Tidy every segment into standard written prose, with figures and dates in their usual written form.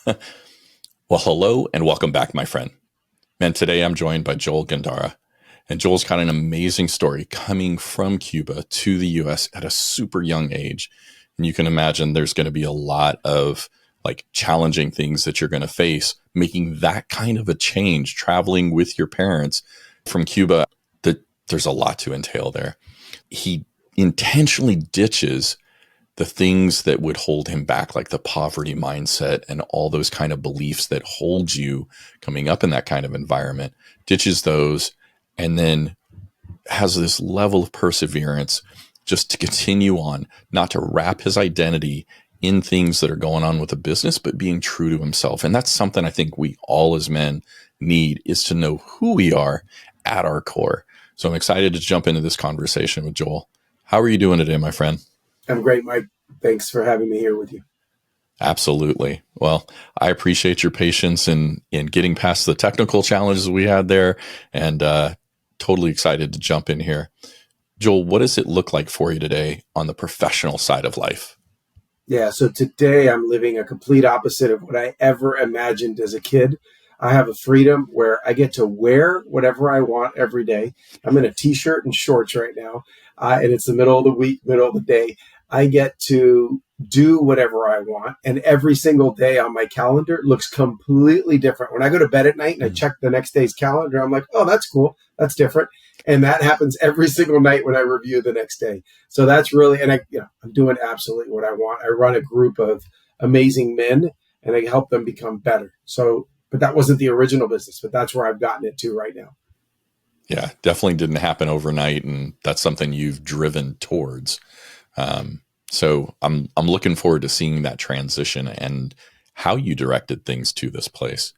Well, hello and welcome back, my friend. Man, today I'm joined by Joel Gandara. And Joel's got an amazing story coming from Cuba to the US at a super young age. And you can imagine there's going to be a lot of like challenging things that you're going to face making that kind of a change, traveling with your parents from Cuba. There's a lot to entail there. He intentionally ditches the things that would hold him back, like the poverty mindset and all those kind of beliefs that hold you coming up in that kind of environment, ditches those, and then has this level of perseverance just to continue on, not to wrap his identity in things that are going on with the business, but being true to himself. And that's something I think we all as men need, is to know who we are at our core. So I'm excited to jump into this conversation with Joel. How are you doing today, my friend? I'm great, Mike. Thanks for having me here with you. Absolutely. Well, I appreciate your patience in getting past the technical challenges we had there, and totally excited to jump in here. Joel, what does it look like for you today on the professional side of life? Yeah, so today I'm living a complete opposite of what I ever imagined as a kid. I have a freedom where I get to wear whatever I want every day. I'm in a t-shirt and shorts right now, and it's the middle of the week, middle of the day. I get to do whatever I want, and every single day on my calendar looks completely different. When I go to bed at night and I check the next day's calendar, I'm like, oh, that's cool. That's different. And that happens every single night when I review the next day. So that's really, and I'm doing absolutely what I want. I run a group of amazing men and I help them become better. So, but that wasn't the original business, but that's where I've gotten it to right now. Yeah, definitely didn't happen overnight, and that's something you've driven towards. So I'm looking forward to seeing that transition and how you directed things to this place.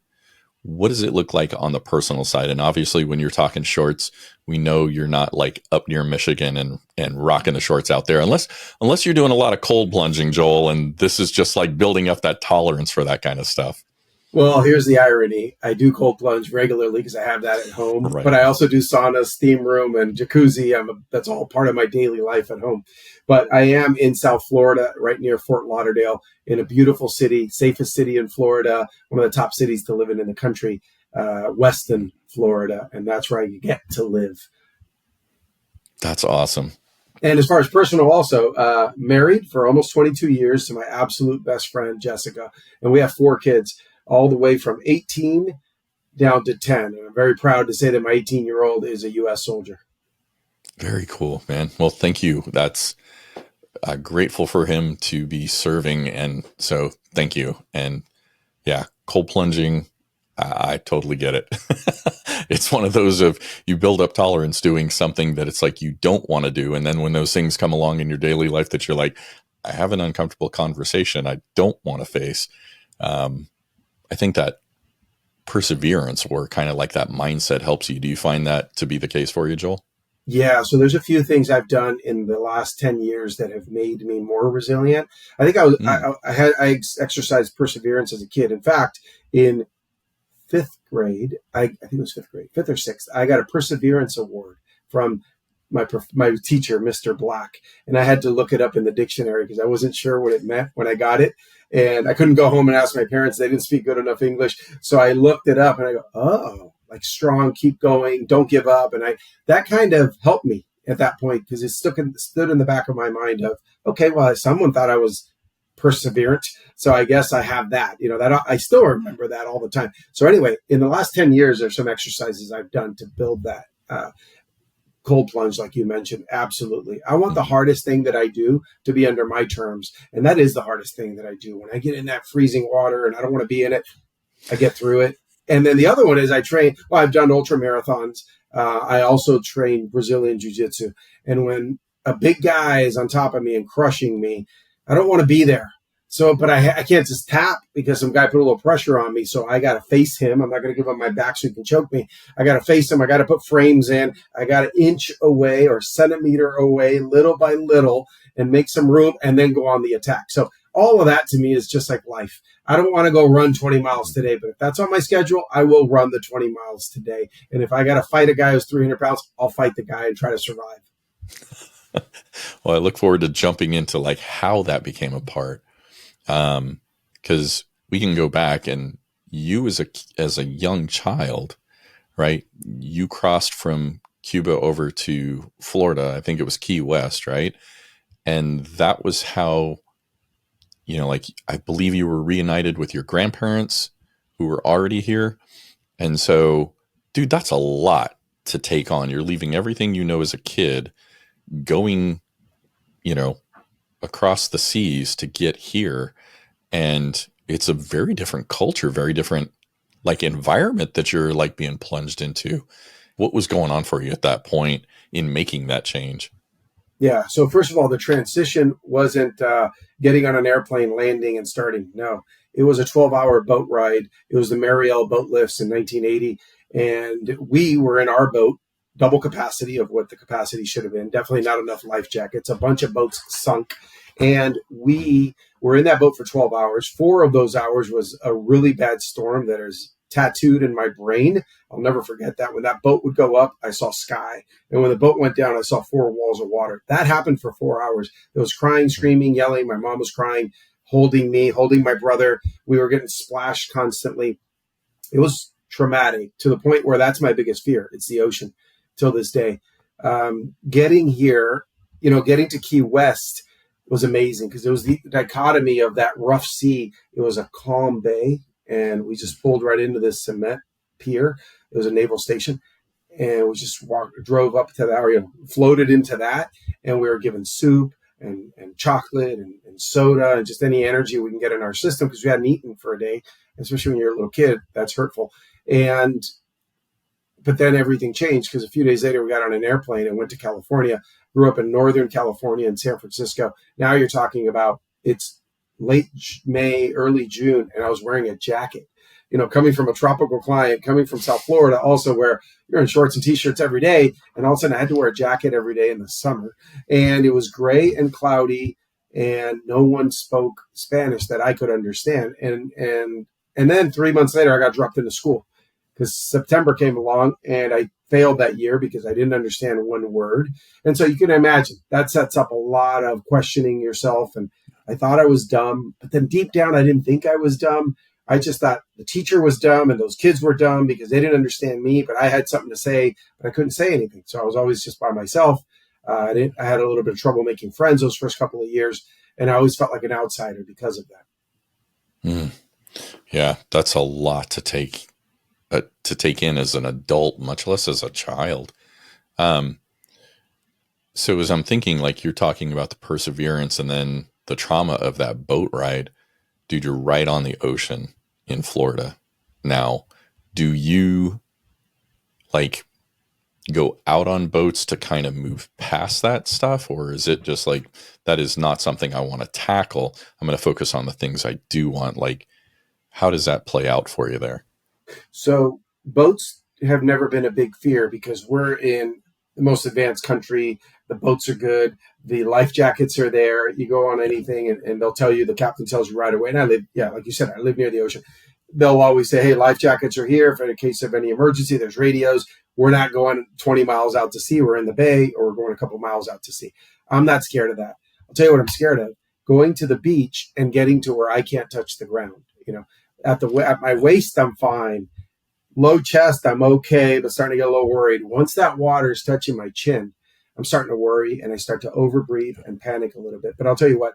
What does it look like on the personal side? And obviously, when you're talking shorts, we know you're not like up near Michigan and rocking the shorts out there, unless you're doing a lot of cold plunging, Joel. And this is just like building up that tolerance for that kind of stuff. Well, here's the irony. I do cold plunge regularly because I have that at home, Right. but I also do sauna, steam room, and jacuzzi. That's all part of my daily life at home. But I am in South Florida, right near Fort Lauderdale, in a beautiful city, safest city in Florida, one of the top cities to live in the country, Weston, Florida. And that's where I get to live. That's awesome. And as far as personal, also married for almost 22 years to my absolute best friend, Jessica. And we have 4 kids, all the way from 18 down to 10. And I'm very proud to say that my 18-year-old is a U.S. soldier. Very cool, man. Well, thank you. That's grateful for him to be serving. And so thank you. And yeah, cold plunging, I totally get it. It's one of those of you build up tolerance doing something that it's like you don't want to do. And then when those things come along in your daily life that you're like, I have an uncomfortable conversation I don't want to face. I think that perseverance or kind of like that mindset helps you. Do you find that to be the case for you, Joel? Yeah, so there's a few things I've done in the last 10 years that have made me more resilient. I think I exercised perseverance as a kid. In fact, in 5th grade, I think it was 5th grade, 5th or 6th, I got a perseverance award from my teacher, Mr. Black. And I had to look it up in the dictionary because I wasn't sure what it meant when I got it. And I couldn't go home and ask my parents. They didn't speak good enough English. So I looked it up and I go, oh, like strong, keep going, don't give up. And that kind of helped me at that point because it stood in the back of my mind of, okay, well, someone thought I was perseverant. So I guess I have that, that I still remember that all the time. So anyway, in the last 10 years, there's some exercises I've done to build that. Cold plunge, like you mentioned, absolutely. I want the hardest thing that I do to be under my terms. And that is the hardest thing that I do. When I get in that freezing water and I don't want to be in it, I get through it. And then the other one is I've done ultra marathons. I also train Brazilian jiu-jitsu. And when a big guy is on top of me and crushing me, I don't want to be there. So, but I can't just tap because some guy put a little pressure on me. So I got to face him. I'm not going to give him my back so he can choke me. I got to face him. I got to put frames in. I got to inch away or centimeter away, little by little, and make some room and then go on the attack. So all of that to me is just like life. I don't want to go run 20 miles today, but if that's on my schedule, I will run the 20 miles today. And if I got to fight a guy who's 300 pounds, I'll fight the guy and try to survive. Well, I look forward to jumping into like how that became a part. Because we can go back, and you as a young child, right? You crossed from Cuba over to Florida. I think it was Key West, right? And that was how, like, I believe you were reunited with your grandparents who were already here. And so, dude, that's a lot to take on. You're leaving everything you know as a kid, going, you know, across the seas to get here. And it's a very different culture, very different like environment that you're like being plunged into. What was going on for you at that point in making that change? Yeah. So first of all, the transition wasn't getting on an airplane, landing, and starting. No, it was a 12-hour boat ride. It was the Mariel boat lifts in 1980, and we were in our boat, double capacity of what the capacity should have been. Definitely not enough life jackets. A bunch of boats sunk, and we were in that boat for 12 hours. 4 of those hours was a really bad storm that is tattooed in my brain. I'll never forget that. When that boat would go up, I saw sky. And when the boat went down, I saw 4 walls of water. That happened for 4 hours. There was crying, screaming, yelling. My mom was crying, holding me, holding my brother. We were getting splashed constantly. It was traumatic to the point where that's my biggest fear. It's the ocean till this day. Getting here, getting to Key West was amazing because it was the dichotomy of that rough sea. It was a calm bay, and we just pulled right into this cement pier. It was a naval station, and we just drove up to that area, floated into that, and we were given soup and chocolate and soda and just any energy we can get in our system because we hadn't eaten for a day. Especially when you're a little kid, that's hurtful. But then everything changed because a few days later we got on an airplane and went to California. Grew up in Northern California in San Francisco. Now you're talking about it's late May, early June, and I was wearing a jacket. Coming from a tropical client, coming from South Florida, also where you're in shorts and t-shirts every day, and all of a sudden I had to wear a jacket every day in the summer. And it was gray and cloudy, and no one spoke Spanish that I could understand. And then 3 months later, I got dropped into school because September came along and I failed that year because I didn't understand one word. And so you can imagine that sets up a lot of questioning yourself. And I thought I was dumb, but then deep down, I didn't think I was dumb. I just thought the teacher was dumb and those kids were dumb because they didn't understand me, but I had something to say, but I couldn't say anything. So I was always just by myself. I had a little bit of trouble making friends those first couple of years, and I always felt like an outsider because of that. Mm. Yeah, that's a lot to take in as an adult, much less as a child. So as I'm thinking, like you're talking about the perseverance and then the trauma of that boat ride, dude, you're right on the ocean in Florida. Now, do you like go out on boats to kind of move past that stuff? Or is it just like, that is not something I want to tackle. I'm going to focus on the things I do want. Like, how does that play out for you there? So boats have never been a big fear because we're in the most advanced country. The boats are good. The life jackets are there. You go on anything and they'll tell you, the captain tells you right away. And I live, like you said, I live near the ocean. They'll always say, hey, life jackets are here. For in case of any emergency, there's radios. We're not going 20 miles out to sea. We're in the bay, or we're going a couple miles out to sea. I'm not scared of that. I'll tell you what I'm scared of: going to the beach and getting to where I can't touch the ground. At my waist, I'm fine. Low chest, I'm okay, but starting to get a little worried. Once that water is touching my chin, I'm starting to worry, and I start to overbreathe and panic a little bit. But I'll tell you what,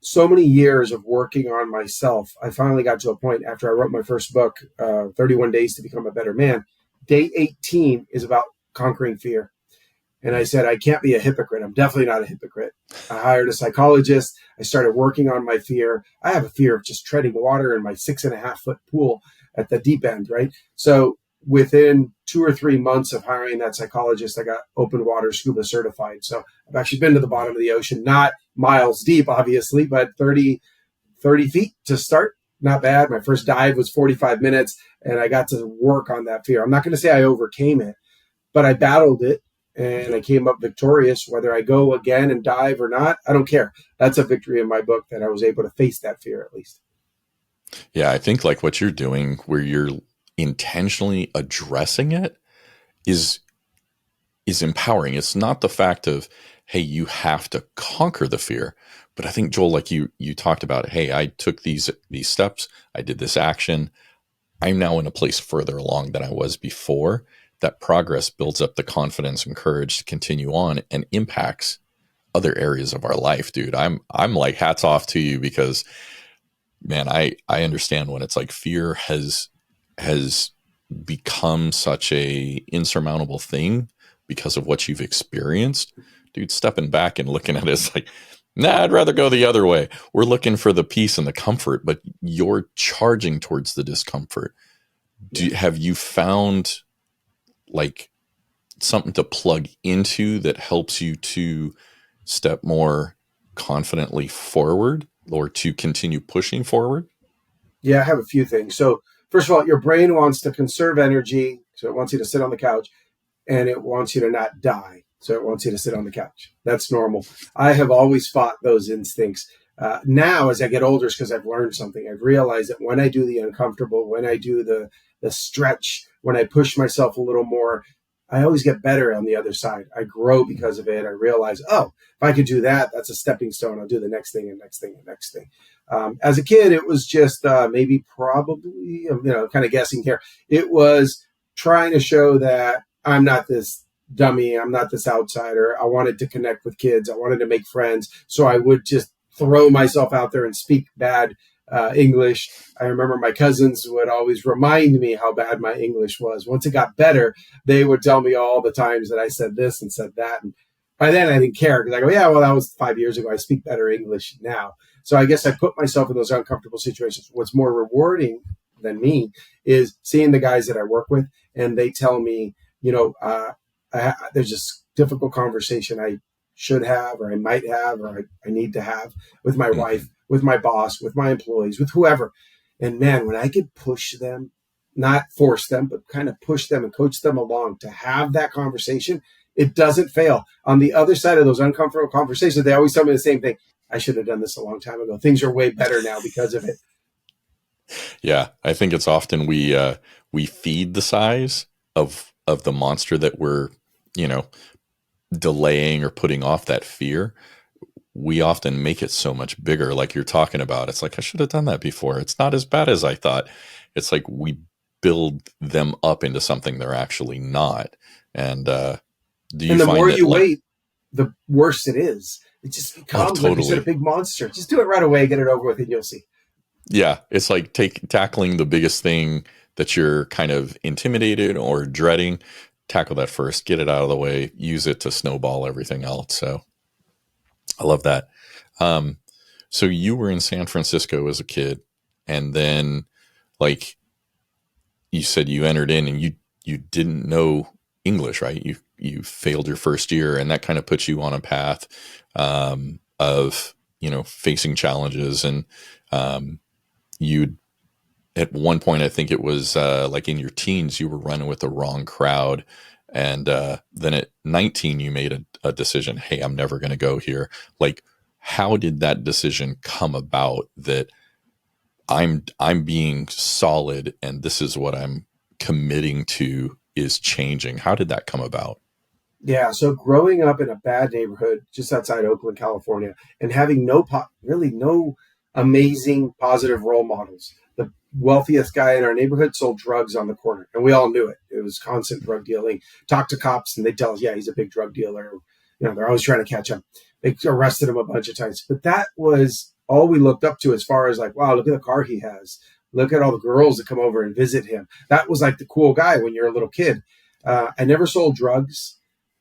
so many years of working on myself, I finally got to a point after I wrote my first book, 31 Days to Become a Better Man. Day 18 is about conquering fear. And I said, I can't be a hypocrite. I'm definitely not a hypocrite. I hired a psychologist. I started working on my fear. I have a fear of just treading water in my 6.5-foot pool at the deep end, right? So within 2 or 3 months of hiring that psychologist, I got open water scuba certified. So I've actually been to the bottom of the ocean, not miles deep, obviously, but 30 feet to start. Not bad. My first dive was 45 minutes, and I got to work on that fear. I'm not going to say I overcame it, but I battled it, and I came up victorious. Whether I go again and dive or not, I don't care. That's a victory in my book, that I was able to face that fear at least. Yeah, I think like what you're doing, where you're intentionally addressing it, is empowering. It's not the fact of, hey, you have to conquer the fear, But I think, Joel, like you talked about, hey, I took these steps, I did this action. I'm now in a place further along than I was before. That progress builds up the confidence and courage to continue on and impacts other areas of our life, dude. I'm like, hats off to you, because man, I understand when it's like fear has become such a insurmountable thing because of what you've experienced. Dude, stepping back and looking at it is like, nah, I'd rather go the other way. We're looking for the peace and the comfort, but you're charging towards the discomfort. Yeah. Have you found like something to plug into that helps you to step more confidently forward or to continue pushing forward? Yeah, I have a few things. So, first of all, your brain wants to conserve energy. So, it wants you to sit on the couch, and it wants you to not die. So, it wants you to sit on the couch. That's normal. I have always fought those instincts. Now, as I get older, it's because I've learned something. I've realized that when I do the uncomfortable, when I do the stretch, when I push myself a little more, I always get better on the other side. I grow because of it. I realize, oh, if I could do that, that's a stepping stone. I'll do the next thing and next thing and next thing. As a kid, it was just maybe probably, kind of guessing here. It was trying to show that I'm not this dummy. I'm not this outsider. I wanted to connect with kids. I wanted to make friends. So I would just throw myself out there and speak bad English. I remember my cousins would always remind me how bad my English was. Once it got better, they would tell me all the times that I said this and said that. And by then I didn't care, because I go, yeah, well, that was 5 years ago. I speak better English now. So I guess I put myself in those uncomfortable situations. What's more rewarding than me is seeing the guys that I work with, and they tell me, there's this difficult conversation I should have, or I might have, or I need to have with my wife, with my boss, with my employees, with whoever. And man, when I could push them, not force them, but kind of push them and coach them along to have that conversation, it doesn't fail. On the other side of those uncomfortable conversations, they always tell me the same thing. I should have done this a long time ago. Things are way better now because of it. Yeah, I think it's often we feed the size of the monster that we're, you know, delaying or putting off, that fear. We often make it so much bigger, like you're talking about. It's like, I should have done that before. It's not as bad as I thought. It's like we build them up into something they're actually not. And do you And the find more that, you like, wait, the worse it is. It just oh, becomes, like you said, a totally. big monster. Just do it right away, get it over with, and you'll see. Yeah, it's like tackling the biggest thing that you're kind of intimidated or dreading. Tackle that first, get it out of the way, use it to snowball everything else. So I love that. Um, so you were in San Francisco as a kid, and then, like you said, you entered in and you didn't know English, right? You failed your first year, and that kind of puts you on a path of, you know, facing challenges. And you, at one point, I think it was like in your teens, you were running with the wrong crowd. And then at 19, you made a decision. Hey, I'm never going to go here. Like, how did that decision come about, that I'm being solid and this is what I'm committing to is changing? How did that come about? Yeah, so growing up in a bad neighborhood just outside Oakland, California, and having really no amazing positive role models. The wealthiest guy in our neighborhood sold drugs on the corner, and we all knew it. It was constant drug dealing. Talk to cops, and they tell us, yeah, he's a big drug dealer. They're always trying to catch him. They arrested him a bunch of times, but that was all we looked up to, as far as like, wow, look at the car he has. Look at all the girls that come over and visit him. That was like the cool guy when you're a little kid. I never sold drugs,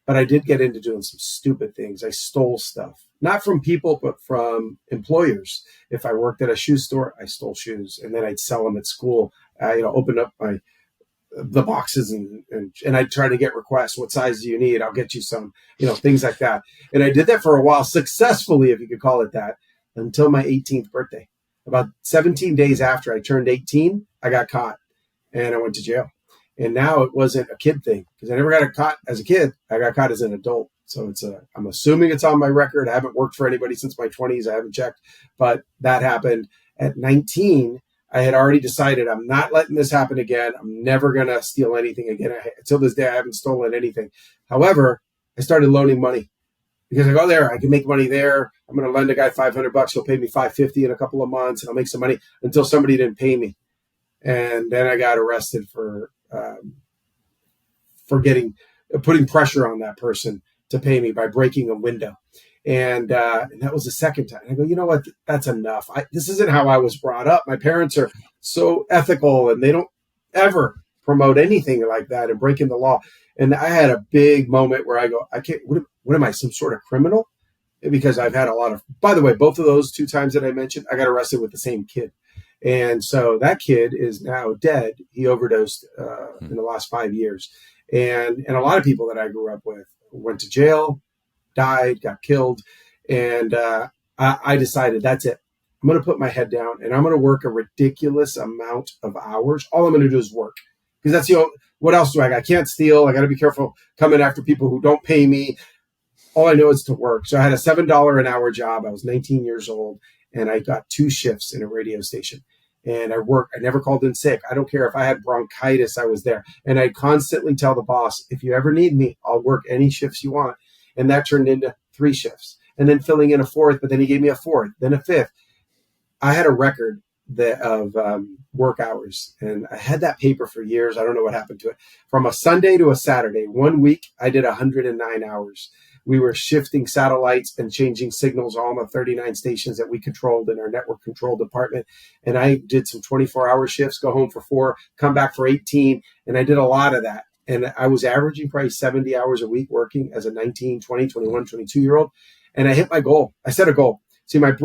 but I did get into doing some stupid things. I stole stuff, not from people, but from employers. If I worked at a shoe store, I stole shoes, and then I'd sell them at school. I, opened up the boxes, and I'd try to get requests. What size do you need? I'll get you some, things like that. And I did that for a while, successfully, if you could call it that, until my 18th birthday. About 17 days after I turned 18, I got caught, and I went to jail. And now it wasn't a kid thing, because I never got caught as a kid. I got caught as an adult. So I'm assuming it's on my record. I haven't worked for anybody since my 20s. I haven't checked, but that happened at 19. I had already decided I'm not letting this happen again. I'm never going to steal anything again. Until this day, I haven't stolen anything. However, I started loaning money. because I go there, I can make money there. I'm going to lend a guy $500. He'll pay me $550 in a couple of months, and I'll make some money until somebody didn't pay me. And then I got arrested for putting pressure on that person to pay me by breaking a window. And that was the second time. I go, you know what? That's enough. This isn't how I was brought up. My parents are so ethical, and they don't ever promote anything like that and breaking the law. And I had a big moment where I go, I can't, what am I, some sort of criminal? Because I've had a lot of, by the way, both of those 2 times that I mentioned, I got arrested with the same kid. And so that kid is now dead. He overdosed in the last 5 years. And a lot of people that I grew up with went to jail, died, got killed. And I decided that's it. I'm going to put my head down and I'm going to work a ridiculous amount of hours. All I'm going to do is work, because that's the only, what else do I got? I can't steal. I got to be careful coming after people who don't pay me. All I know is to work. So I had a $7 an hour job. I was 19 years old, and I got 2 shifts in a radio station. And I worked. I never called in sick. I don't care if I had bronchitis, I was there. And I'd constantly tell the boss, if you ever need me, I'll work any shifts you want. And that turned into 3 shifts. And then filling in a 4th, but then he gave me a 4th, then a 5th. I had a record of work hours, and I had that paper for years. I don't know what happened to it. From a Sunday to a Saturday, 1 week, I did 109 hours. We were shifting satellites and changing signals on the 39 stations that we controlled in our network control department. And I did some 24-hour shifts, go home for 4, come back for 18. And I did a lot of that. And I was averaging probably 70 hours a week working as a 19, 20, 21, 22-year-old. And I hit my goal. I set a goal. See, my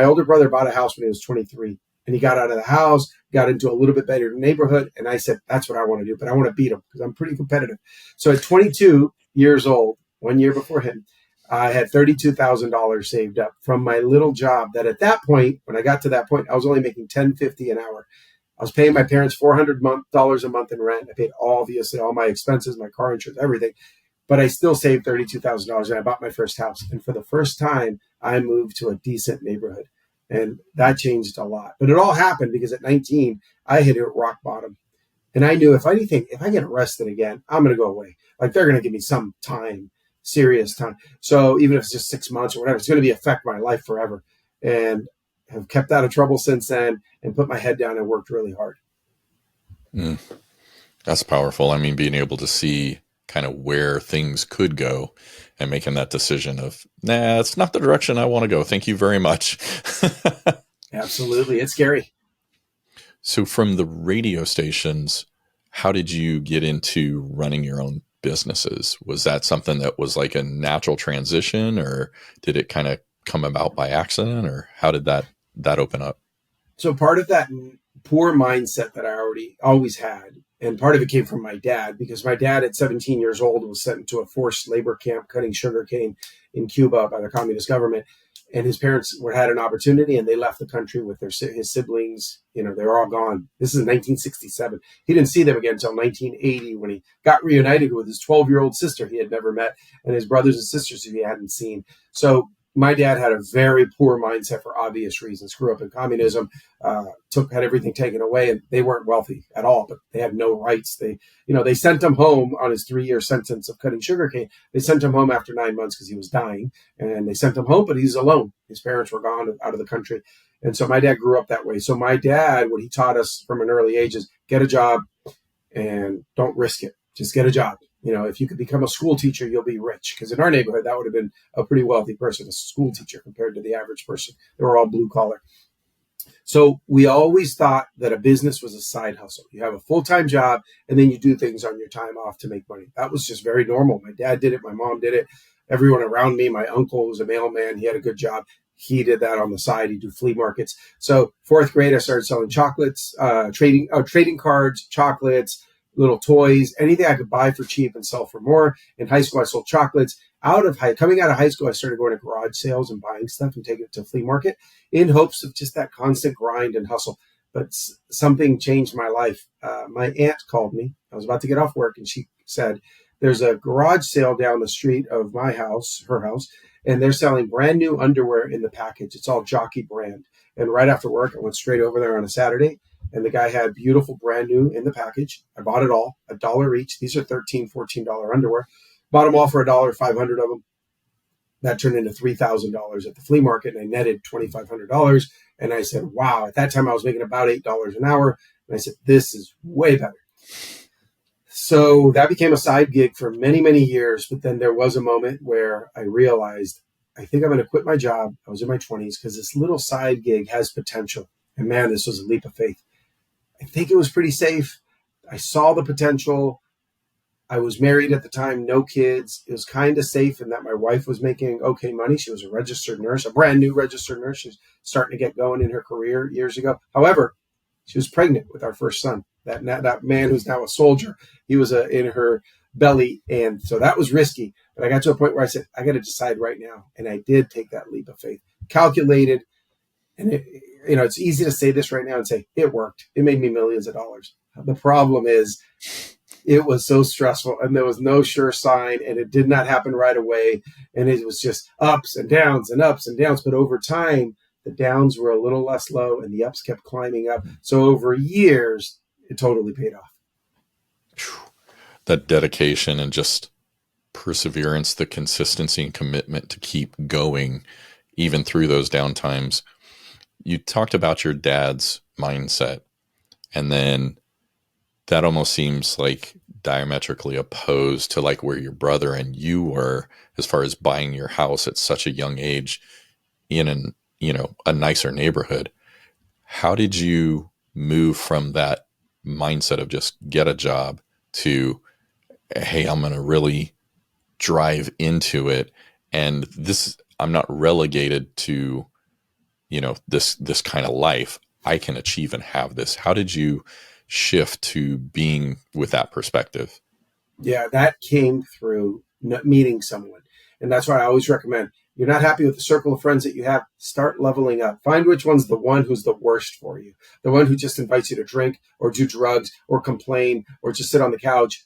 older brother bought a house when he was 23. And he got out of the house, got into a little bit better neighborhood. And I said, that's what I want to do. But I want to beat him because I'm pretty competitive. So at 22 years old, 1 year before him, I had $32,000 saved up from my little job that at that point, when I got to that point, I was only making $10.50 an hour. I was paying my parents $400 a month in rent. I paid obviously all my expenses, my car insurance, everything. But I still saved $32,000, and I bought my first house. And for the first time, I moved to a decent neighborhood. And that changed a lot. But it all happened because at 19, I hit rock bottom. And I knew if I get arrested again, I'm going to go away. Like, they're going to give me some time, serious time. So even if it's just 6 months or whatever, it's going to affect my life forever. And have kept out of trouble since then and put my head down and worked really hard. That's powerful. I mean, being able to see kind of where things could go and making that decision of, nah, it's not the direction I want to go. Thank you very much. Absolutely. It's scary. So from the radio stations, how did you get into running your own businesses? Was that something that was like a natural transition, or did it kind of come about by accident, or how did that open up? So part of that poor mindset that I always had, and part of it came from my dad, because my dad at 17 years old was sent into a forced labor camp cutting sugarcane in Cuba by the communist government. And his parents had an opportunity, and they left the country with his siblings. They were all gone. This is 1967. He didn't see them again until 1980, when he got reunited with his 12-year-old sister he had never met, and his brothers and sisters who he hadn't seen. So my dad had a very poor mindset for obvious reasons. Grew up in communism, had everything taken away, and they weren't wealthy at all, but they had no rights. They sent him home on his 3-year sentence of cutting sugarcane. They sent him home after 9 months because he was dying, and they sent him home, but he's alone. His parents were gone out of the country. And so my dad grew up that way. So my dad, what he taught us from an early age is get a job and don't risk it. Just get a job. If you could become a school teacher, you'll be rich. Because in our neighborhood, that would have been a pretty wealthy person, a school teacher, compared to the average person. They were all blue collar. So we always thought that a business was a side hustle. You have a full-time job, and then you do things on your time off to make money. That was just very normal. My dad did it. My mom did it. Everyone around me, my uncle was a mailman. He had a good job. He did that on the side. He'd do flea markets. So 4th grade, I started selling chocolates, trading cards, chocolates, little toys, anything I could buy for cheap and sell for more. In high school, I sold chocolates. Coming out of high school, I started going to garage sales and buying stuff and taking it to flea market in hopes of just that constant grind and hustle. But something changed my life. My aunt called me. I was about to get off work, and she said, there's a garage sale down the street of my house, her house, and they're selling brand new underwear in the package. It's all Jockey brand. And right after work, I went straight over there on a Saturday, and the guy had beautiful brand new in the package. I bought it all, $1 each. These are $13, $14 underwear. Bought them all for $1, 500 of them. that turned into $3,000 at the flea market, and I netted $2,500. And I said, wow, at that time I was making about $8 an hour. And I said, this is way better. So that became a side gig for many, many years. But then there was a moment where I realized, I think I'm going to quit my job. I was in my 20s because this little side gig has potential. And man, this was a leap of faith. I think it was pretty safe. I saw the potential. I was married at the time, no kids. It was kind of safe in that my wife was making okay money. She was a registered nurse, a brand new registered nurse. She was starting to get going in her career years ago. However, she was pregnant with our first son. That man who's now a soldier, he was in her belly. And so that was risky. But I got to a point where I said, I got to decide right now. And I did take that leap of faith, calculated. And it's easy to say this right now and say, it worked. It made me millions of dollars. The problem is, it was so stressful and there was no sure sign and it did not happen right away. And it was just ups and downs and ups and downs. But over time, the downs were a little less low and the ups kept climbing up. So over years, it totally paid off. That dedication and just perseverance, the consistency and commitment to keep going, even through those down times. You talked about your dad's mindset, and then that almost seems like diametrically opposed to like where your brother and you were as far as buying your house at such a young age in a nicer neighborhood. How did you move from that mindset of just get a job to, hey, I'm going to really drive into it, and this, I'm not relegated to this kind of life. I can achieve and have this. How did you shift to being with that perspective? Yeah, that came through meeting someone. And that's why I always recommend, you're not happy with the circle of friends that you have, start leveling up. Find which one's the one who's the worst for you. The one who just invites you to drink or do drugs or complain or just sit on the couch.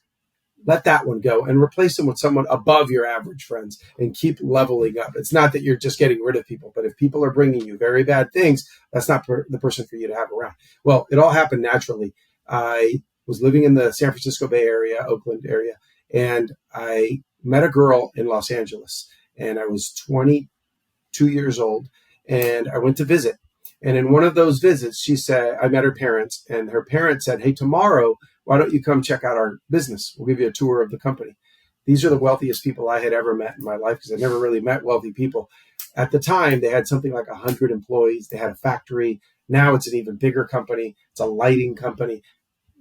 Let that one go and replace them with someone above your average friends and keep leveling up. It's not that you're just getting rid of people, but if people are bringing you very bad things, that's not the person for you to have around. Well, it all happened naturally. I was living in the San Francisco Bay Area, Oakland area, and I met a girl in Los Angeles, and I was 22 years old, and I went to visit. And in one of those visits, she said, I met her parents, and her parents said, hey, tomorrow, why don't you come check out our business? We'll give you a tour of the company. These are the wealthiest people I had ever met in my life, because I never really met wealthy people. At the time, they had something like 100 employees. They had a factory. Now it's an even bigger company. It's a lighting company.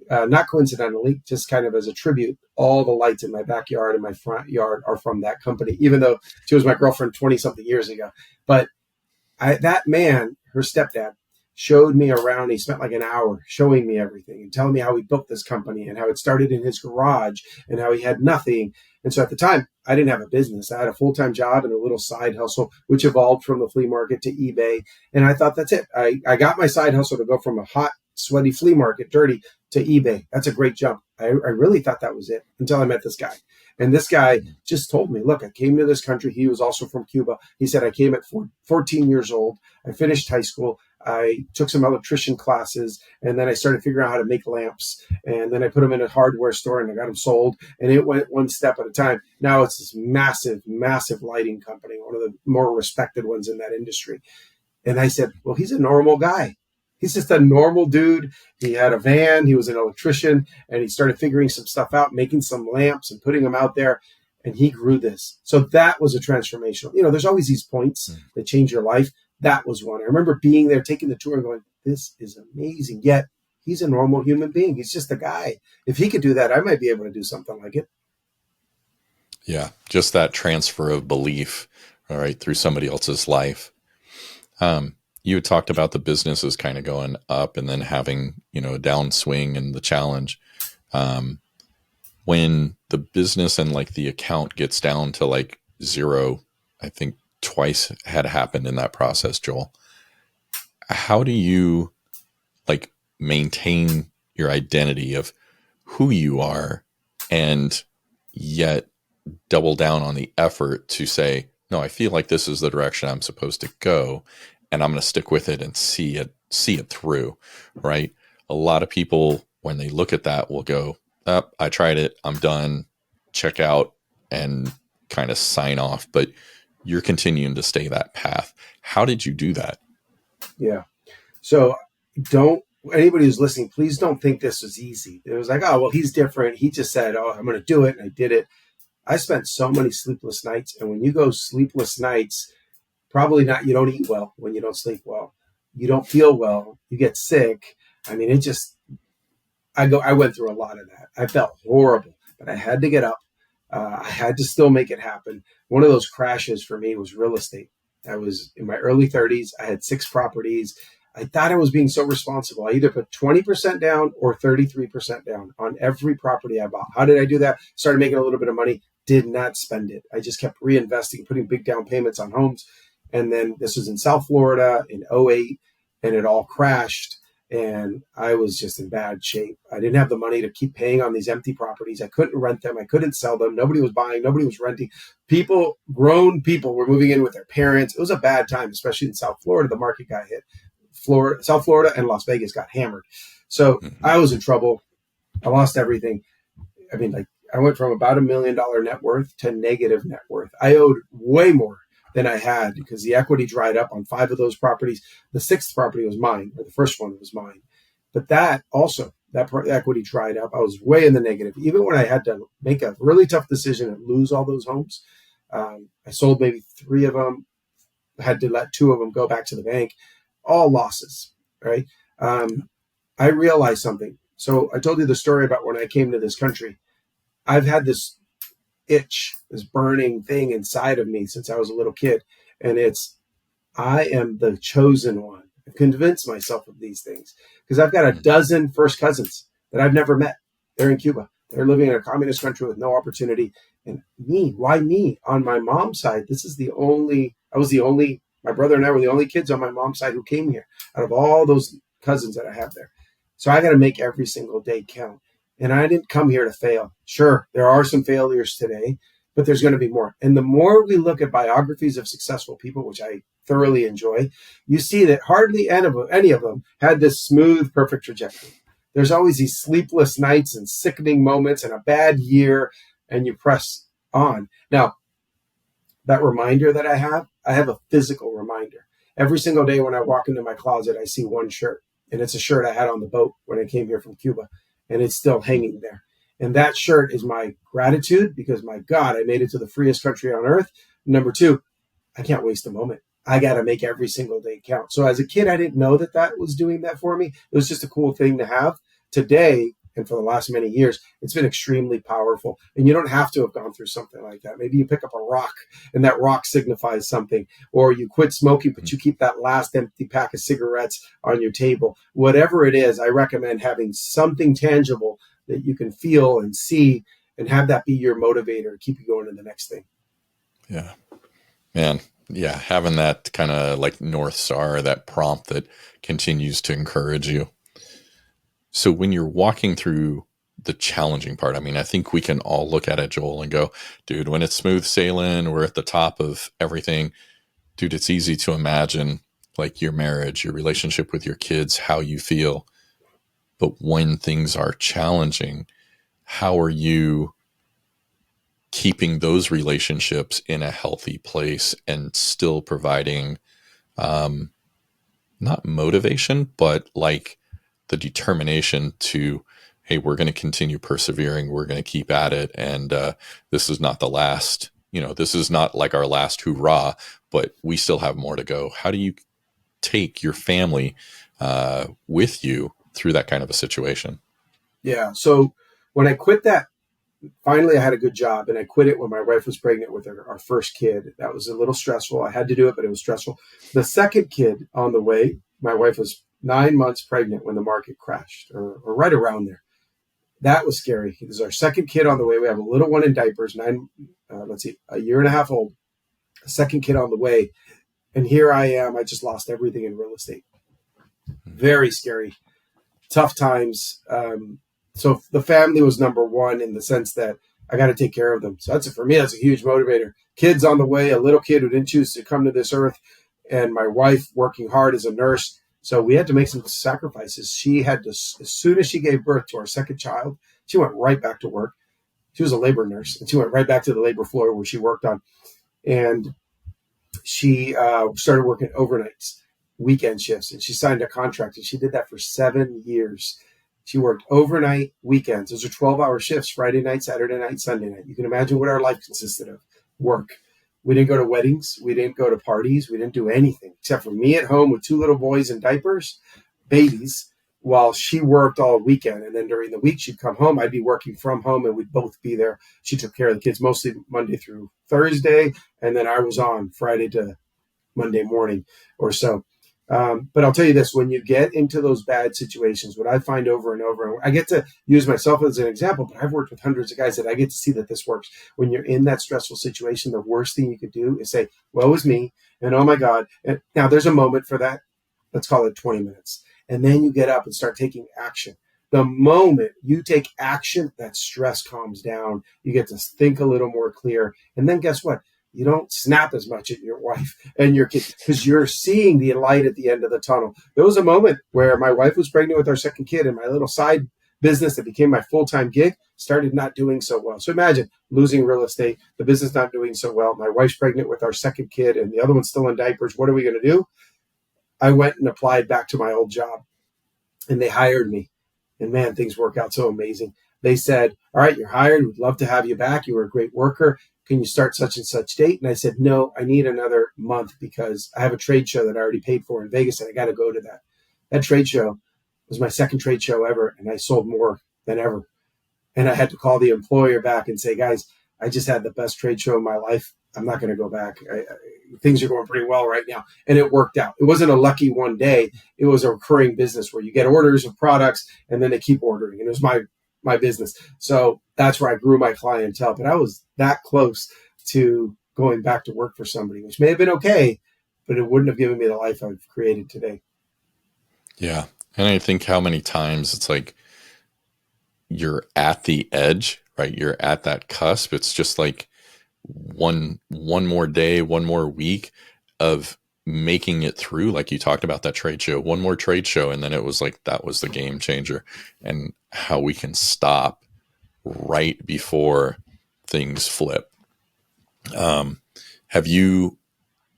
Not coincidentally, just kind of as a tribute, all the lights in my backyard and my front yard are from that company, even though she was my girlfriend 20-something years ago. But that man, her stepdad, showed me around. He spent like an hour showing me everything and telling me how he built this company and how it started in his garage and how he had nothing. And so at the time, I didn't have a business. I had a full-time job and a little side hustle, which evolved from the flea market to eBay. And I thought, that's it. I got my side hustle to go from a hot, sweaty flea market, dirty, to eBay. That's a great jump. I really thought that was it until I met this guy. And this guy just told me, look, I came to this country. He was also from Cuba. He said, I came at 14 years old. I finished high school. I took some electrician classes, and then I started figuring out how to make lamps. And then I put them in a hardware store and I got them sold. And it went one step at a time. Now it's this massive, massive lighting company, one of the more respected ones in that industry. And I said, well, he's a normal guy. He's just a normal dude. He had a van. He was an electrician, and he started figuring some stuff out, making some lamps and putting them out there. And he grew this. So that was a transformational. There's always these points that change your life. That was one. I remember being there, taking the tour and going, this is amazing. Yet he's a normal human being. He's just a guy. If he could do that, I might be able to do something like it. Yeah. Just that transfer of belief, all right, through somebody else's life. You had talked about the businesses kind of going up and then having, a downswing and the challenge. When the business and like the account gets down to like zero, I think twice had happened in that process, Joel. How do you like maintain your identity of who you are and yet double down on the effort to say, no, I feel like this is the direction I'm supposed to go, and I'm going to stick with it and see it through, right? A lot of people, when they look at that, will go, oh, I tried it, I'm done, check out, and kind of sign off. But you're continuing to stay that path. How did you do that? Yeah. So anybody who's listening, please don't think this was easy. It was like, oh, well, he's different. He just said, oh, I'm going to do it. And I did it. I spent so many sleepless nights. And when you go sleepless nights, probably not, you don't eat well when you don't sleep well. You don't feel well. You get sick. I mean, I went through a lot of that. I felt horrible, but I had to get up. I had to still make it happen. One of those crashes for me was real estate. I was in my early 30s. I had 6 properties. I thought I was being so responsible. I either put 20% down or 33% down on every property I bought. How did I do that? Started making a little bit of money, did not spend it. I just kept reinvesting, putting big down payments on homes. And then this was in South Florida in '08, and it all crashed. And I was just in bad shape. I didn't have the money to keep paying on these empty properties. I couldn't rent them. I couldn't sell them. Nobody was buying. Nobody was renting. Grown people were moving in with their parents. It was a bad time, especially in South Florida. The market got hit. South Florida and Las Vegas got hammered. So I was in trouble. I lost everything. I mean, like, I went from about $1 million net worth to negative net worth. I owed way more than I had because the equity dried up on 5 of those properties. The 6th property was mine, or the first one was mine. But that equity dried up. I was way in the negative. Even when I had to make a really tough decision and lose all those homes, I sold maybe 3 of them, had to let 2 of them go back to the bank, all losses, right? I realized something. So I told you the story about when I came to this country. I've had this itch, this burning thing inside of me since I was a little kid. And I am the chosen one. I've convinced myself of these things because I've got a dozen first cousins that I've never met. They're in Cuba. They're living in a communist country with no opportunity. And me, why me? On my mom's side, my brother and I were the only kids on my mom's side who came here out of all those cousins that I have there. So I got to make every single day count. And I didn't come here to fail. Sure, there are some failures today, but there's going to be more. And the more we look at biographies of successful people, which I thoroughly enjoy, you see that hardly any of them had this smooth, perfect trajectory. There's always these sleepless nights and sickening moments and a bad year, and you press on. Now, that reminder that I have a physical reminder. Every single day when I walk into my closet, I see one shirt, and it's a shirt I had on the boat when I came here from Cuba. And it's still hanging there. And that shirt is my gratitude because, my God, I made it to the freest country on earth. Number 2, I can't waste a moment. I got to make every single day count. So as a kid, I didn't know that was doing that for me. It was just a cool thing to have. Today, and for the last many years, it's been extremely powerful. And you don't have to have gone through something like that. Maybe you pick up a rock and that rock signifies something, or you quit smoking, but you keep that last empty pack of cigarettes on your table. Whatever it is, I recommend having something tangible that you can feel and see and have that be your motivator to keep you going to the next thing. Yeah, man. Yeah. Having that kind of like North Star, that prompt that continues to encourage you. So when you're walking through the challenging part, I mean, I think we can all look at it, Joel, and go, dude, when it's smooth sailing, we're at the top of everything. Dude, it's easy to imagine like your marriage, your relationship with your kids, how you feel. But when things are challenging, how are you keeping those relationships in a healthy place and still providing not motivation, but like the determination to, hey, we're going to continue persevering. We're going to keep at it. And this is not the last, this is not like our last hoorah, but we still have more to go. How do you take your family with you through that kind of a situation? Yeah. So when I quit that, finally I had a good job, and I quit it when my wife was pregnant with our first kid. That was a little stressful. I had to do it, but it was stressful. The second kid on the way, my wife was 9 months pregnant when the market crashed, or right around there. That was scary. This is our second kid on the way. We have a little one in diapers, a year and a half old, a second kid on the way. And here I am. I just lost everything in real estate. Very scary, tough times. So the family was number one in the sense that I got to take care of them. So for me, that's a huge motivator. Kids on the way, a little kid who didn't choose to come to this earth, and my wife working hard as a nurse. So we had to make some sacrifices. She had to, as soon as she gave birth to our second child, she went right back to work. She was a labor nurse, and she went right back to the labor floor where she worked on. And she started working overnights, weekend shifts, and she signed a contract, and she did that for 7 years. She worked overnight, weekends. Those are 12-hour shifts, Friday night, Saturday night, Sunday night. You can imagine what our life consisted of. Work. We didn't go to weddings. We didn't go to parties. We didn't do anything except for me at home with 2 little boys in diapers, babies, while she worked all weekend. And then during the week, she'd come home. I'd be working from home, and we'd both be there. She took care of the kids mostly Monday through Thursday, and then I was on Friday to Monday morning or so. But I'll tell you this, when you get into those bad situations, what I find over and over, and I get to use myself as an example, but I've worked with hundreds of guys that I get to see that this works. When you're in that stressful situation, the worst thing you could do is say, woe is me, and oh my God. And now there's a moment for that. Let's call it 20 minutes. And then you get up and start taking action. The moment you take action, that stress calms down. You get to think a little more clear. And then guess what? You don't snap as much at your wife and your kids because you're seeing the light at the end of the tunnel. There was a moment where my wife was pregnant with our second kid, and my little side business that became my full-time gig started not doing so well. So imagine losing real estate, the business not doing so well. My wife's pregnant with our second kid, and the other one's still in diapers. What are we going to do? I went and applied back to my old job, and they hired me. And man, things work out so amazing. They said, all right, you're hired. We'd love to have you back. You were a great worker. Can you start such and such date? And I said, no, I need another month because I have a trade show that I already paid for in Vegas, and I got to go to that. That trade show was my second trade show ever, and I sold more than ever. And I had to call the employer back and say, guys, I just had the best trade show of my life. I'm not going to go back. Things are going pretty well right now. And it worked out. It wasn't a lucky one day. It was a recurring business where you get orders of products and then they keep ordering. And it was my business. So that's where I grew my clientele. But I was that close to going back to work for somebody, which may have been okay, but it wouldn't have given me the life I've created today. Yeah. And I think how many times it's like you're at the edge, right? You're at that cusp. It's just like one more day, one more week of making it through. Like you talked about that trade show, one more trade show. And then it was like, that was the game changer, and how we can stop right before things flip. Have you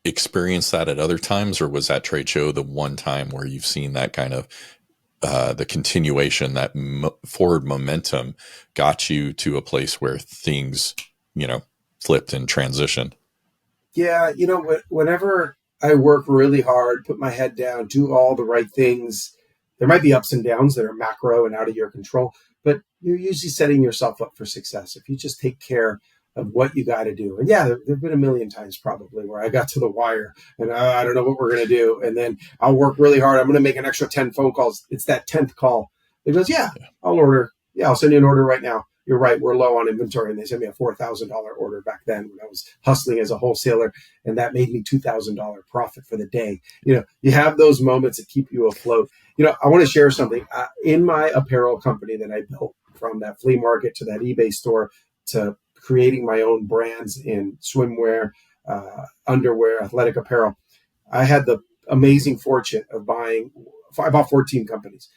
experienced that at other times, or was that trade show the one time where you've seen that kind of the continuation, that forward momentum got you to a place where things, flipped and transitioned? Yeah. Whenever I work really hard, put my head down, do all the right things, there might be ups and downs that are macro and out of your control, but you're usually setting yourself up for success if you just take care of what you got to do. And yeah, there've been a million times probably where I got to the wire and I don't know what we're going to do. And then I'll work really hard. I'm going to make an extra 10 phone calls. It's that 10th call. It goes, yeah, I'll order. Yeah, I'll send you an order right now. You're right. We're low on inventory. And they sent me a $4,000 order back then when I was hustling as a wholesaler. And that made me $2,000 profit for the day. You have those moments that keep you afloat. I want to share something. In my apparel company that I built, from that flea market to that eBay store to creating my own brands in swimwear, underwear, athletic apparel, I had the amazing fortune of I bought 14 companies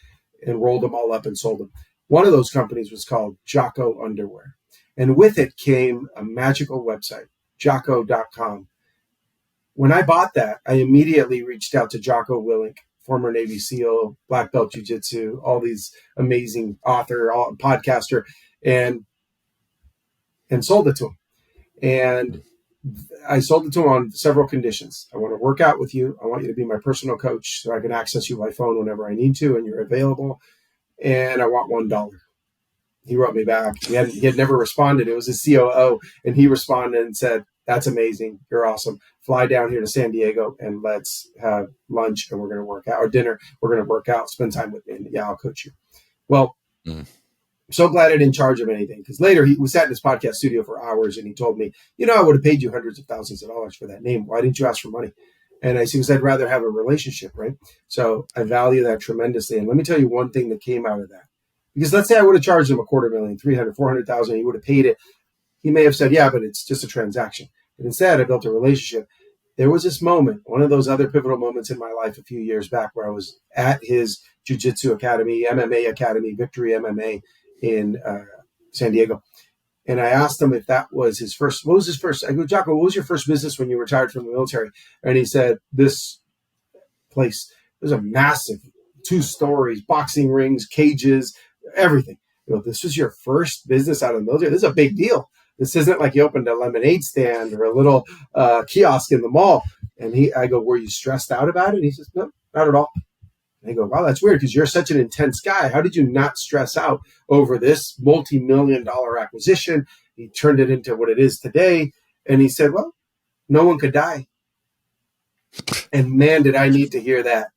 and rolled them all up and sold them. One of those companies was called Jocko Underwear. And with it came a magical website, jocko.com. When I bought that, I immediately reached out to Jocko Willink, former Navy SEAL, black belt jiu-jitsu, all these amazing author, podcaster, and sold it to him. And I sold it to him on several conditions. I want to work out with you. I want you to be my personal coach so I can access you by phone whenever I need to and you're available. And I want $1. He wrote me back. He had never responded. It was his COO. And he responded and said, that's amazing. You're awesome. Fly down here to San Diego and let's have lunch and we're going to work out, or dinner. We're going to work out, spend time with me. And yeah, I'll coach you. Well, I'm so glad I didn't charge him anything, because later we sat in his podcast studio for hours and he told me, I would have paid you hundreds of thousands of dollars for that name. Why didn't you ask for money? And I said, because I'd rather have a relationship, right? So I value that tremendously. And let me tell you one thing that came out of that. Because let's say I would have charged him $250,000, $300,000, $400,000, he would have paid it. He may have said, yeah, but it's just a transaction. But instead, I built a relationship. There was this moment, one of those other pivotal moments in my life a few years back, where I was at his jiu-jitsu academy, MMA academy, Victory MMA in San Diego. And I asked him if that was his first. What was his first? I go, Jocko, what was your first business when you retired from the military? And he said, this place. It was a massive 2 stories, boxing rings, cages, everything. This was your first business out of the military. This is a big deal. This isn't like you opened a lemonade stand or a little kiosk in the mall. And I go, were you stressed out about it? And he says, no, not at all. And I go, wow, that's weird because you're such an intense guy. How did you not stress out over this multi-million-dollar acquisition? He turned it into what it is today. And he said, well, no one could die. And man, did I need to hear that.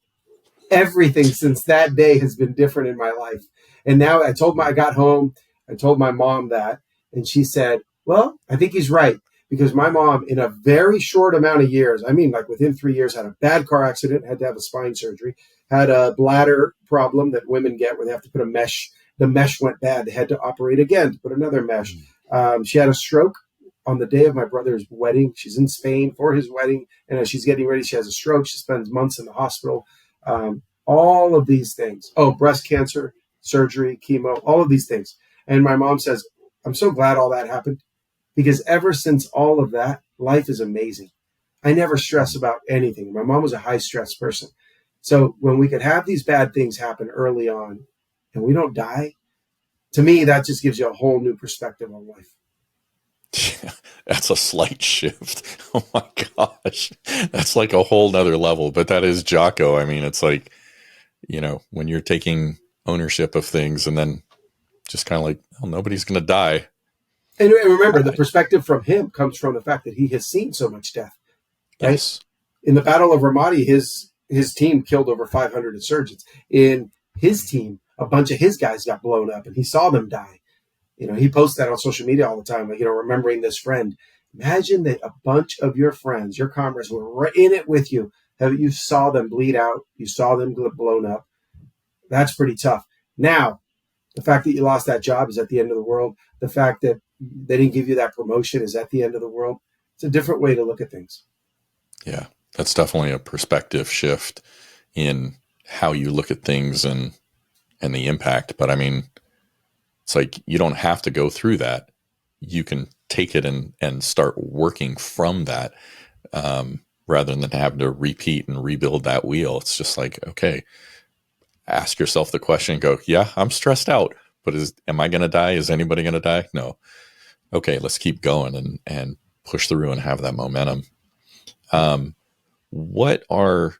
Everything since that day has been different in my life. And now I got home, I told my mom that, and she said, well, I think he's right. Because my mom, in a very short amount of years, I mean, like within 3 years, had a bad car accident, had to have a spine surgery, had a bladder problem that women get where they have to put a mesh. The mesh went bad. They had to operate again to put another mesh. She had a stroke on the day of my brother's wedding. She's in Spain for his wedding. And as she's getting ready, she has a stroke. She spends months in the hospital. All of these things. Oh, breast cancer, surgery, chemo, all of these things. And my mom says, I'm so glad all that happened because ever since all of that, life is amazing. I never stress about anything. My mom was a high stress person. So when we could have these bad things happen early on and we don't die, to me, that just gives you a whole new perspective on life. Yeah, that's a slight shift. Oh my gosh. That's like a whole nother level, but that is Jocko. I mean, it's like, when you're taking ownership of things and then just kind of like, well, nobody's going to die. And remember, the perspective from him comes from the fact that he has seen so much death. Right? Yes. In the Battle of Ramadi, his team killed over 500 insurgents. In his team, a bunch of his guys got blown up and he saw them die. He posts that on social media all the time, like, remembering this friend. Imagine that a bunch of your friends, your comrades were right in it with you. You saw them bleed out. You saw them get blown up. That's pretty tough. Now, the fact that you lost that job is at the end of the world. The fact that they didn't give you that promotion is at the end of the world. It's a different way to look at things. Yeah, that's definitely a perspective shift in how you look at things and the impact. But I mean, it's like you don't have to go through that. You can take it and start working from that rather than having to repeat and rebuild that wheel. It's just like, okay, ask yourself the question, go, yeah, I'm stressed out, but am I going to die? Is anybody going to die? No. Okay, let's keep going and push through and have that momentum. What are,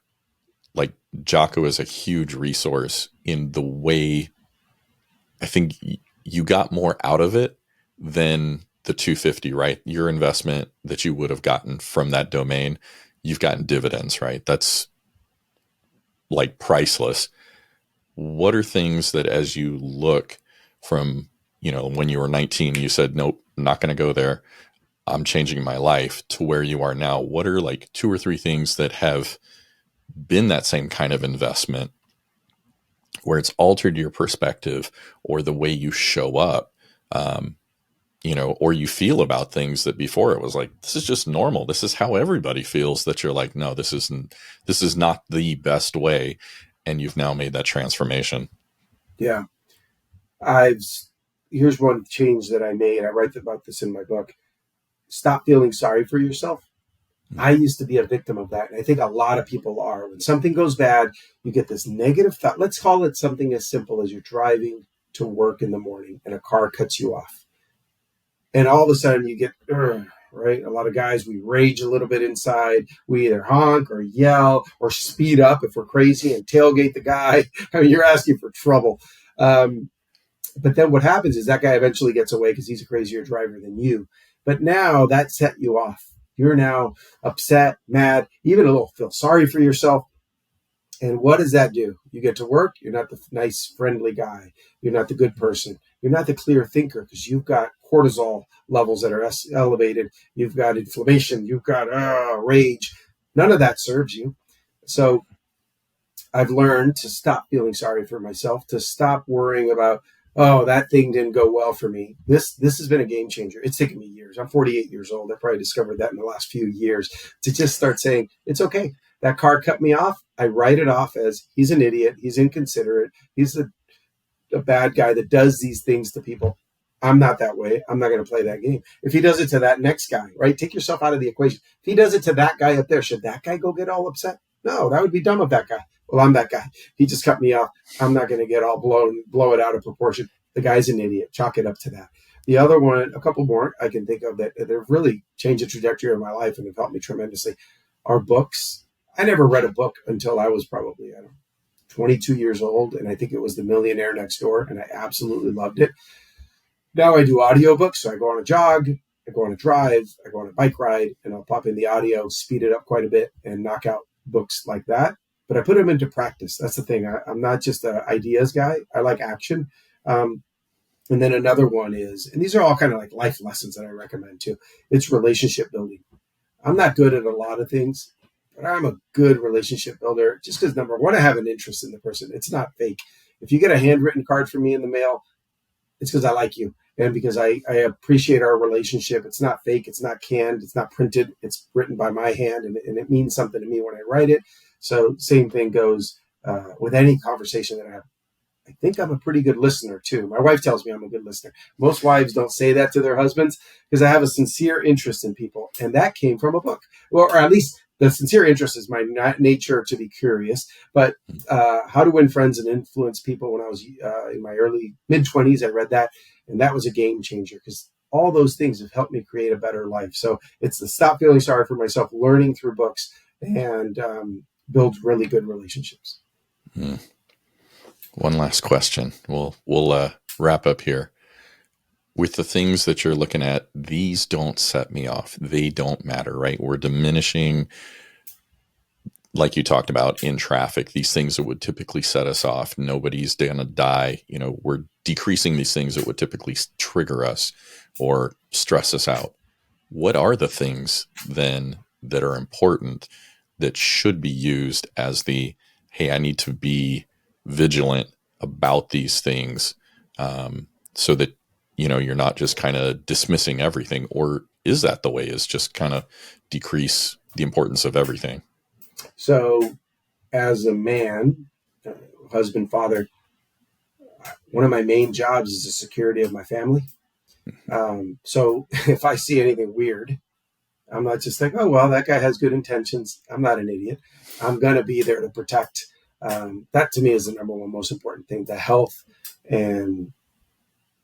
like, Jocko is a huge resource in the way I think you got more out of it than the 250, right? Your investment that you would have gotten from that domain, you've gotten dividends, right? That's like priceless. What are things that as you look from, when you were 19, you said, nope, I'm not going to go there. I'm changing my life, to where you are now? What are like 2 or 3 things that have been that same kind of investment where it's altered your perspective or the way you show up, or you feel about things that before it was like, this is just normal. This is how everybody feels, that you're like, no, this is not the best way. And you've now made that transformation. Yeah. Here's one change that I made. I write about this in my book. Stop feeling sorry for yourself. I used to be a victim of that. And I think a lot of people are. When something goes bad, you get this negative thought. Let's call it something as simple as you're driving to work in the morning and a car cuts you off. And all of a sudden you get, right? A lot of guys, we rage a little bit inside. We either honk or yell or speed up if we're crazy and tailgate the guy. I mean, you're asking for trouble. But then what happens is that guy eventually gets away because he's a crazier driver than you. But now that set you off. You're now upset, mad, even a little feel sorry for yourself. And what does that do? You get to work. You're not the nice, friendly guy. You're not the good person. You're not the clear thinker because you've got cortisol levels that are elevated. You've got inflammation. You've got rage. None of that serves you. So I've learned to stop feeling sorry for myself, to stop worrying about, oh, that thing didn't go well for me. This has been a game changer. It's taken me years. I'm 48 years old. I probably discovered that in the last few years, to just start saying, it's okay. That car cut me off. I write it off as he's an idiot. He's inconsiderate. He's a bad guy that does these things to people. I'm not that way. I'm not going to play that game. If he does it to that next guy, right? Take yourself out of the equation. If he does it to that guy up there, should that guy go get all upset? No, that would be dumb of that guy. Well, I'm that guy. He just cut me off. I'm not going to get all blow it out of proportion. The guy's an idiot. Chalk it up to that. The other one, a couple more I can think of that have really changed the trajectory of my life and have helped me tremendously are books. I never read a book until I was probably, 22 years old. And I think it was The Millionaire Next Door. And I absolutely loved it. Now I do audiobooks. So I go on a jog, I go on a drive, I go on a bike ride, and I'll pop in the audio, speed it up quite a bit, and knock out books like that. But I put them into practice. That's the thing. I'm not just an ideas guy. I like action. And then another one is, and these are all kind of like life lessons that I recommend too. It's relationship building. I'm not good at a lot of things, but I'm a good relationship builder just because, number one, I have an interest in the person. It's not fake. If you get a handwritten card from me in the mail, it's because I like you and because I appreciate our relationship. It's not fake. It's not canned. It's not printed. It's written by my hand, and it means something to me when I write it. So same thing goes with any conversation that I have. I think I'm a pretty good listener too. My wife tells me I'm a good listener. Most wives don't say that to their husbands because I have a sincere interest in people. And that came from a book. Well, or at least the sincere interest is my nature to be curious. But How to Win Friends and Influence People, when I was in my early mid-20s, I read that. And that was a game changer because all those things have helped me create a better life. So it's the stop feeling sorry for myself, learning through books, and build really good relationships. One last question. We'll wrap up here. With the things that you're looking at, these don't set me off. They don't matter, right? We're diminishing, like you talked about, in traffic, these things that would typically set us off. Nobody's going to die. We're decreasing these things that would typically trigger us or stress us out. What are the things then that are important that should be used as the, hey, I need to be vigilant about these things, so that you're not just kind of dismissing everything? Or is that the way, is just kind of decrease the importance of everything? So as a man, husband, father, one of my main jobs is the security of my family. So if I see anything weird, I'm not just like, oh, well, that guy has good intentions. I'm not an idiot. I'm going to be there to protect. That to me is the number one most important thing, the health. And,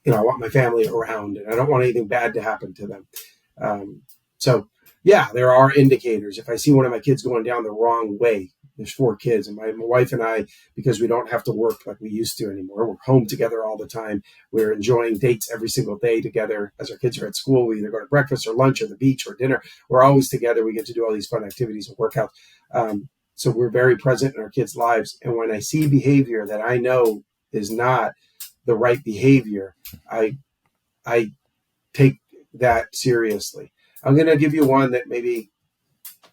I want my family around, and I don't want anything bad to happen to them. So yeah, there are indicators. If I see one of my kids going down the wrong way, there's 4 kids, and my wife and I, because we don't have to work like we used to anymore, we're home together all the time. We're enjoying dates every single day together. As our kids are at school, we either go to breakfast or lunch or the beach or dinner. We're always together. We get to do all these fun activities and workouts. So we're very present in our kids' lives. And when I see behavior that I know is not the right behavior, I take that seriously. I'm going to give you one that maybe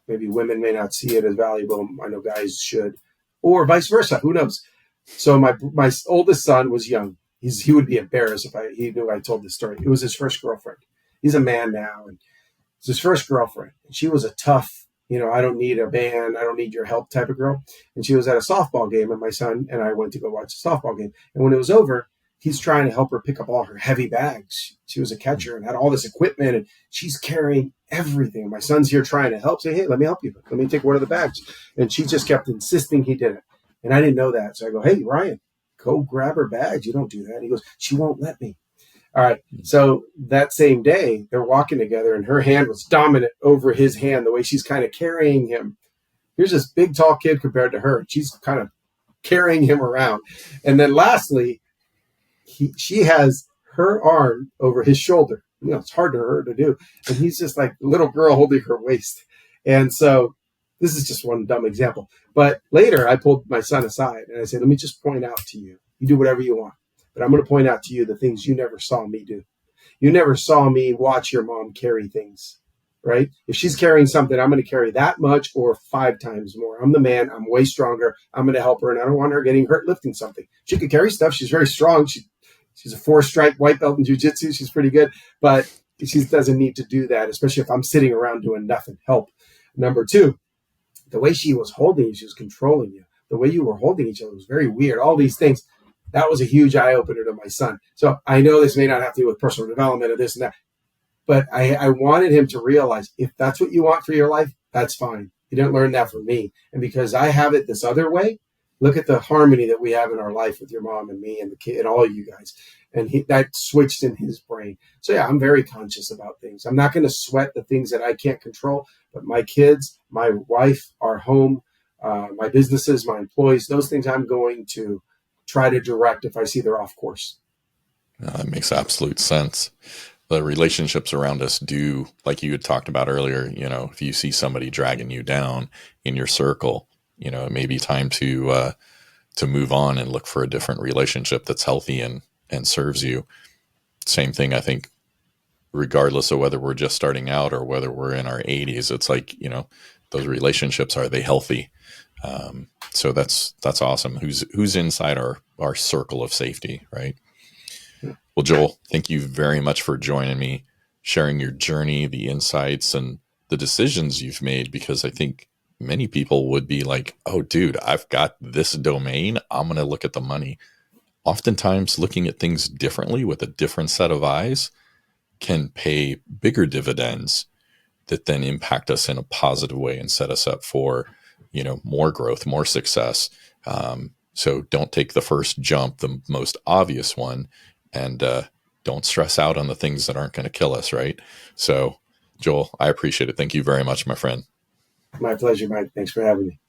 women may not see it as valuable. I know guys should, or vice versa. Who knows? So my oldest son was young. He would be embarrassed if he knew I told this story. It was his first girlfriend. He's a man now, and it's his first girlfriend. And she was a tough, I don't need a man, I don't need your help type of girl. And she was at a softball game, and my son and I went to go watch the softball game. And when it was over, he's trying to help her pick up all her heavy bags. She was a catcher and had all this equipment, and she's carrying everything. My son's here trying to help, say, hey, let me help you. Let me take one of the bags. And she just kept insisting he did it. And I didn't know that. So I go, hey, Ryan, go grab her bags. You don't do that. And he goes, she won't let me. All right. So that same day, they're walking together, and her hand was dominant over his hand, the way she's kind of carrying him. Here's this big, tall kid compared to her. And she's kind of carrying him around. And then lastly, she has her arm over his shoulder. It's hard for her to do. And he's just like a little girl holding her waist. And so this is just one dumb example. But later I pulled my son aside and I said, let me just point out to you. You do whatever you want. But I'm going to point out to you the things you never saw me do. You never saw me watch your mom carry things, right? If she's carrying something, I'm going to carry that much or 5 times more. I'm the man. I'm way stronger. I'm going to help her. And I don't want her getting hurt lifting something. She can carry stuff. She's very strong. She's a 4-stripe white belt in jiu-jitsu. She's pretty good, but she doesn't need to do that, especially if I'm sitting around doing nothing. Help. Number 2, the way she was holding you, she was controlling you. The way you were holding each other was very weird. All these things. That was a huge eye opener to my son. So I know this may not have to do with personal development or this and that, but I wanted him to realize if that's what you want for your life, that's fine. You didn't learn that from me. And because I have it this other way, look at the harmony that we have in our life with your mom and me and the kid and all you guys. And that switched in his brain. So yeah, I'm very conscious about things. I'm not going to sweat the things that I can't control, but my kids, my wife, our home, my businesses, my employees, those things I'm going to try to direct if I see they're off course. That makes absolute sense. The relationships around us do, like you had talked about earlier, if you see somebody dragging you down in your circle, it may be time to move on and look for a different relationship that's healthy and serves you. Same thing, I think, regardless of whether we're just starting out or whether we're in our 80s, it's like, those relationships, are they healthy? So that's awesome. Who's inside our circle of safety, right? Well, Joel, thank you very much for joining me, sharing your journey, the insights, and the decisions you've made, because I think many people would be like, oh, dude, I've got this domain. I'm going to look at the money. Oftentimes, looking at things differently with a different set of eyes can pay bigger dividends that then impact us in a positive way and set us up for, more growth, more success. So don't take the first jump, the most obvious one, and don't stress out on the things that aren't going to kill us, right? So, Joel, I appreciate it. Thank you very much, my friend. My pleasure, Mike. Thanks for having me.